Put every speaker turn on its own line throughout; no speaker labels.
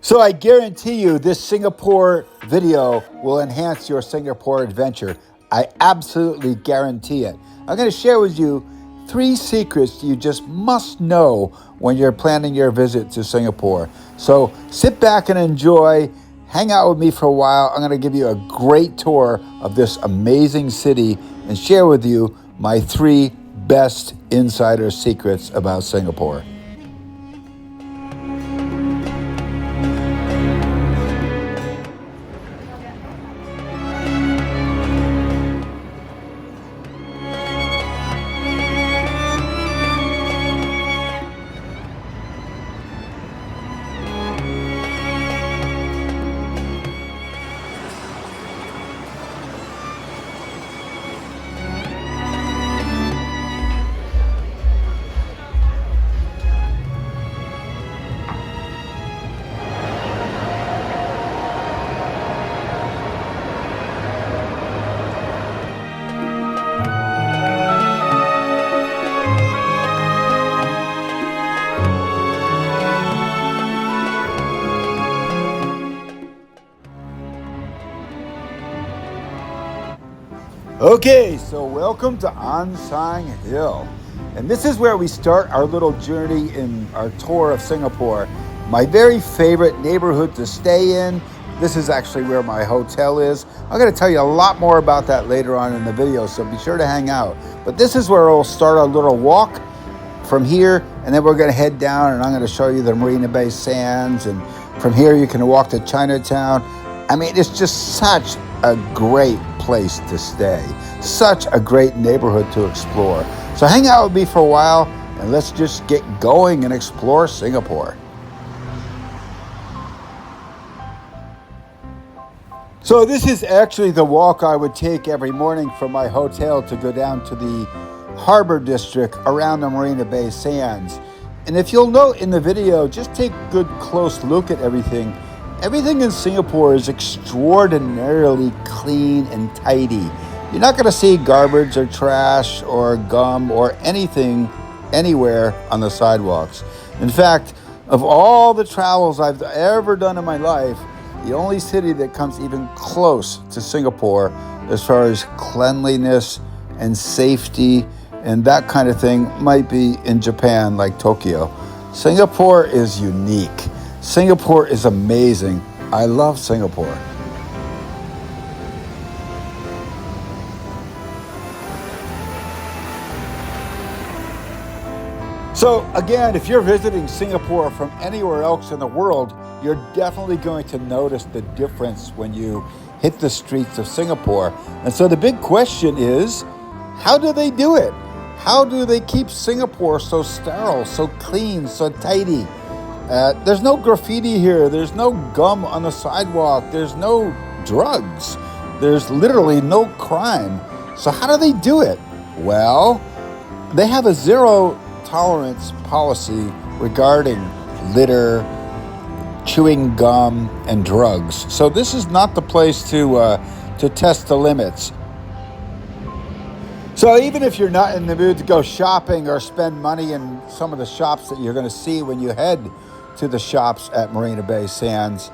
So I guarantee you this Singapore video will enhance your Singapore adventure. I absolutely guarantee it. I'm going to share with you 3 secrets you just must know when you're planning your visit to Singapore. So sit back and enjoy. Hang out with me for a while. I'm going to give you a great tour of this amazing city and share with you my 3 best insider secrets about Singapore. Okay, so welcome to Ann Siang Hill. And this is where we start our little journey in our tour of Singapore. My very favorite neighborhood to stay in. This is actually where my hotel is. I'm going to tell you a lot more about that later on in the video, so be sure to hang out. But this is where we'll start our little walk from here, and then we're going to head down, and I'm going to show you the Marina Bay Sands. And from here, you can walk to Chinatown. I mean, it's just such a great place to stay. Such a great neighborhood to explore. So hang out with me for a while and let's just get going and explore Singapore. So this is actually the walk I would take every morning from my hotel to go down to the harbor district around the Marina Bay Sands. And if you'll note in the video, just take a good close look at everything. Everything in Singapore is extraordinarily clean and tidy. You're not going to see garbage or trash or gum or anything anywhere on the sidewalks. In fact, of all the travels I've ever done in my life, the only city that comes even close to Singapore as far as cleanliness and safety and that kind of thing might be in Japan, like Tokyo. Singapore is unique. Singapore is amazing. I love Singapore. So again, if you're visiting Singapore from anywhere else in the world, you're definitely going to notice the difference when you hit the streets of Singapore. And so the big question is, how do they do it? How do they keep Singapore so sterile, so clean, so tidy? There's no graffiti here. There's no gum on the sidewalk. There's no drugs. There's literally no crime. So how do they do it? Well, they have a zero tolerance policy regarding litter, chewing gum, and drugs. So this is not the place to test the limits. So even if you're not in the mood to go shopping or spend money in some of the shops that you're going to see when you head to the shops at Marina Bay Sands,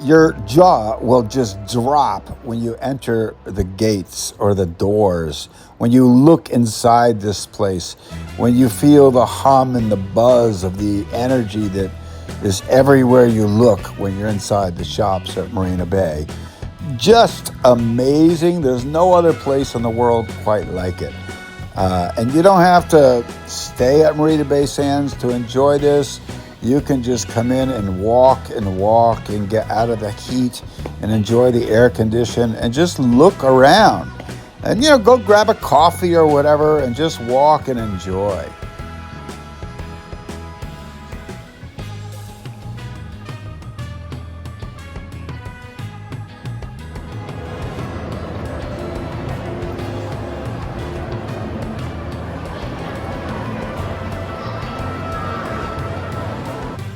your jaw will just drop when you enter the gates or the doors, when you look inside this place, when you feel the hum and the buzz of the energy that is everywhere you look when you're inside the shops at Marina Bay. Just amazing. There's no other place in the world quite like it. And you don't have to stay at Marina Bay Sands to enjoy this. You can just come in and walk and get out of the heat and enjoy the air condition and just look around. And, go grab a coffee or whatever and just walk and enjoy.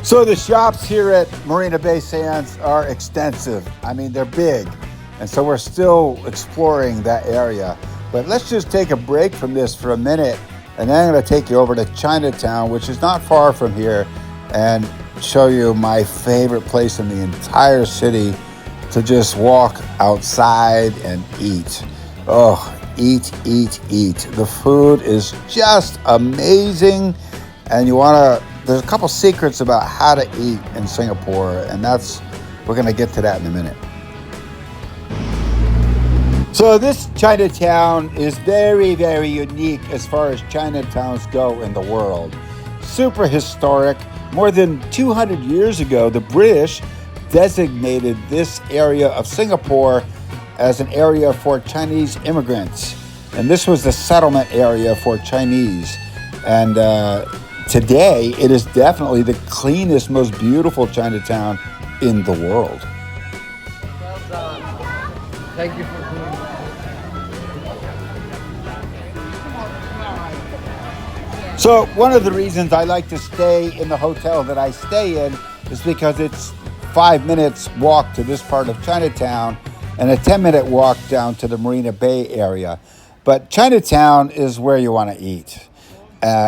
So the shops here at Marina Bay Sands are extensive. I mean, they're big. And so we're still exploring that area. But let's just take a break from this for a minute, and then I'm going to take you over to Chinatown, which is not far from here. And show you my favorite place in the entire city to just walk outside and eat. Oh, eat, eat, eat. The food is just amazing. And there's a couple secrets about how to eat in Singapore, and we're gonna get to that in a minute. So this Chinatown is very, very unique as far as Chinatowns go in the world. Super historic. More than 200 years ago, the British designated this area of Singapore as an area for Chinese immigrants. And this was the settlement area for Chinese. And today, it is definitely the cleanest, most beautiful Chinatown in the world.
Well done. Thank you for doing that.
So one of the reasons I like to stay in the hotel that I stay in is because it's 5 minutes walk to this part of Chinatown and a 10-minute walk down to the Marina Bay area. But Chinatown is where you want to eat.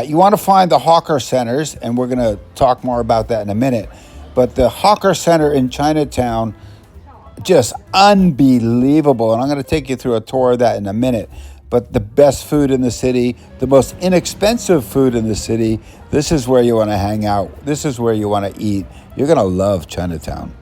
You want to find the hawker centers, and we're going to talk more about that in a minute. But the hawker center in Chinatown, just unbelievable. And I'm going to take you through a tour of that in a minute. But the best food in the city, the most inexpensive food in the city, this is where you want to hang out. This is where you want to eat. You're going to love Chinatown.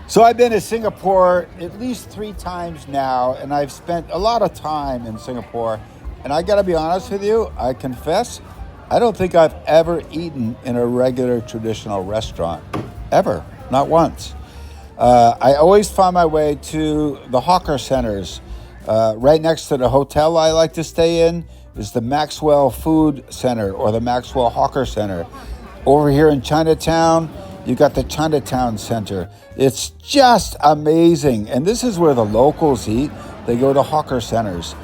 So I've been to Singapore at least 3 times now, and I've spent a lot of time in Singapore. And I got to be honest with you, I confess, I don't think I've ever eaten in a regular traditional restaurant, ever, not once. I always find my way to the hawker centers. Right next to the hotel I like to stay in is the Maxwell Food Center or the Maxwell Hawker Center. Over here in Chinatown, you got the Chinatown Center. It's just amazing. And this is where the locals eat. They go to hawker centers.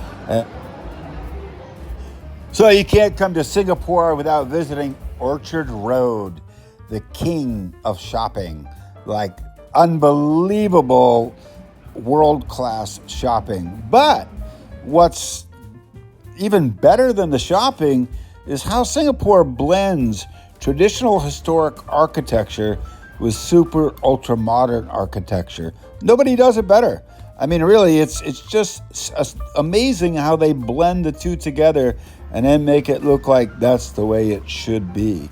So you can't come to Singapore without visiting Orchard Road, the king of shopping. Like, unbelievable world-class shopping. But what's even better than the shopping is how Singapore blends traditional historic architecture with super ultra-modern architecture. Nobody does it better. I mean, really, it's just amazing how they blend the two together and then make it look like that's the way it should be.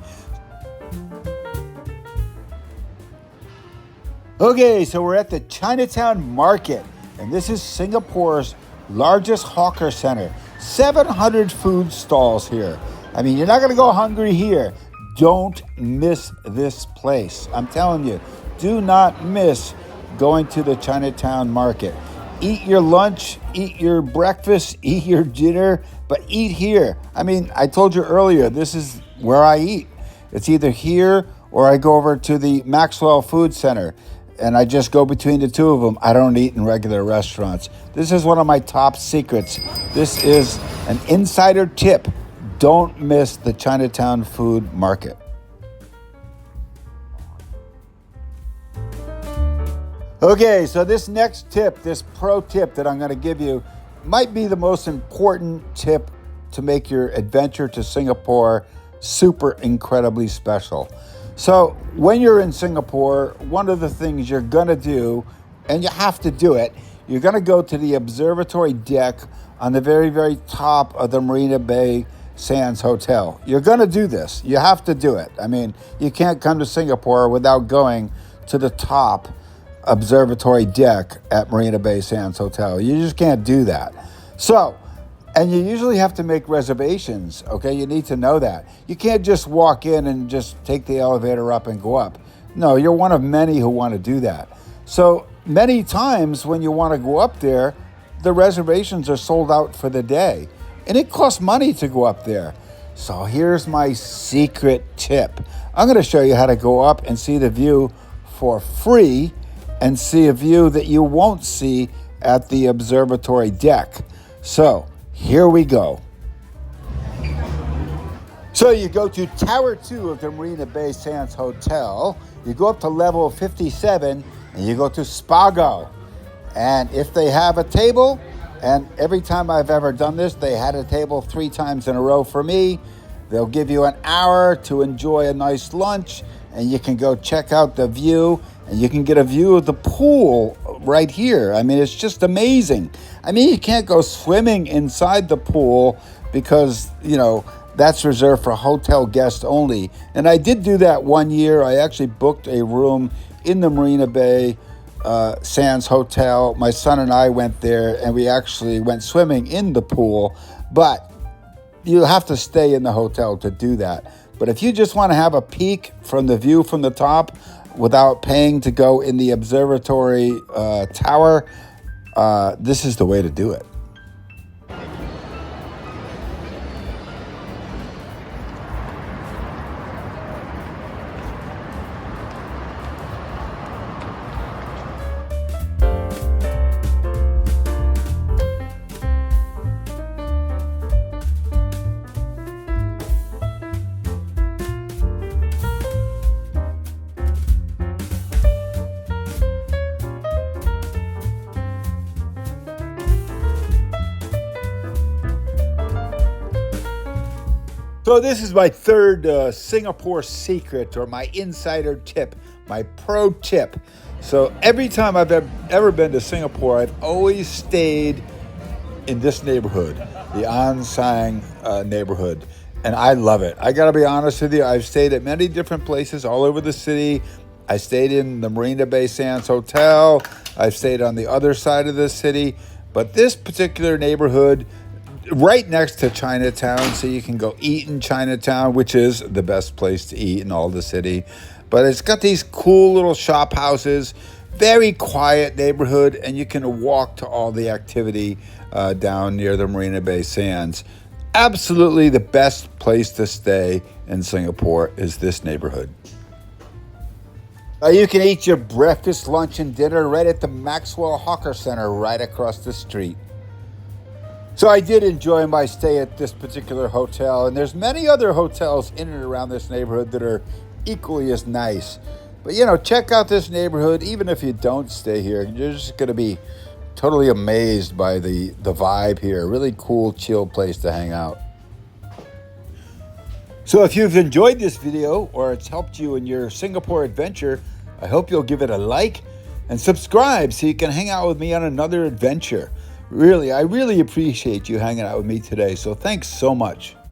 Okay, so we're at the Chinatown Market, and this is Singapore's largest hawker center. 700 food stalls here. I mean, you're not going to go hungry here. Don't miss this place. I'm telling you, do not miss going to the Chinatown Market. Eat your lunch, eat your breakfast, eat your dinner, but eat here. I mean, I told you earlier, this is where I eat. It's either here or I go over to the Maxwell Food Center. And I just go between the two of them. I don't eat in regular restaurants. This is one of my top secrets. This is an insider tip. Don't miss the Chinatown Food Market. Okay, so this next tip, this pro tip that I'm going to give you, might be the most important tip to make your adventure to Singapore super incredibly special. So when you're in Singapore, one of the things you're going to do, and you have to do it, you're going to go to the observatory deck on the very, very top of the Marina Bay Sands Hotel. You're going to do this. You have to do it. I mean, you can't come to Singapore without going to the top observatory deck at Marina Bay Sands Hotel. You just can't do that. So, and you usually have to make reservations, okay? You need to know that. You can't just walk in and just take the elevator up and go up. No, you're one of many who want to do that. So many times when you want to go up there, the reservations are sold out for the day. And it costs money to go up there. So here's my secret tip. I'm going to show you how to go up and see the view for free and see a view that you won't see at the observatory deck. So here we go. So you go to Tower 2 of the Marina Bay Sands Hotel. You go up to level 57 and you go to Spago. And if they have a table, and every time I've ever done this, they had a table 3 times in a row for me, They'll give you an hour to enjoy a nice lunch, and you can go check out the view, and you can get a view of the pool right here. I mean, it's just amazing. I mean, you can't go swimming inside the pool because, you know, that's reserved for hotel guests only. And I did do that one year. I actually booked a room in the Marina Bay Sands Hotel. My son and I went there, and we actually went swimming in the pool, but you have to stay in the hotel to do that. But if you just want to have a peek from the view from the top without paying to go in the observatory tower, this is the way to do it. So this is my third Singapore secret, or my insider tip, my pro tip. So every time I've ever been to Singapore, I've always stayed in this neighborhood, the Ann Siang neighborhood. And I love it. I gotta be honest with you, I've stayed at many different places all over the city. I stayed in the Marina Bay Sands Hotel. I've stayed on the other side of the city. But this particular neighborhood, right next to Chinatown, so you can go eat in Chinatown, which is the best place to eat in all the city. But it's got these cool little shop houses, very quiet neighborhood, and you can walk to all the activity down near the Marina Bay Sands. Absolutely the best place to stay in Singapore is this neighborhood. You can eat your breakfast, lunch, and dinner right at the Maxwell Hawker Center right across the street. So I did enjoy my stay at this particular hotel, and there's many other hotels in and around this neighborhood that are equally as nice. But, you know, check out this neighborhood. Even if you don't stay here, you're just going to be totally amazed by the vibe here. Really cool, chill place to hang out. So if you've enjoyed this video, or it's helped you in your Singapore adventure, I hope you'll give it a like and subscribe so you can hang out with me on another adventure. Really, I really appreciate you hanging out with me today, so thanks so much.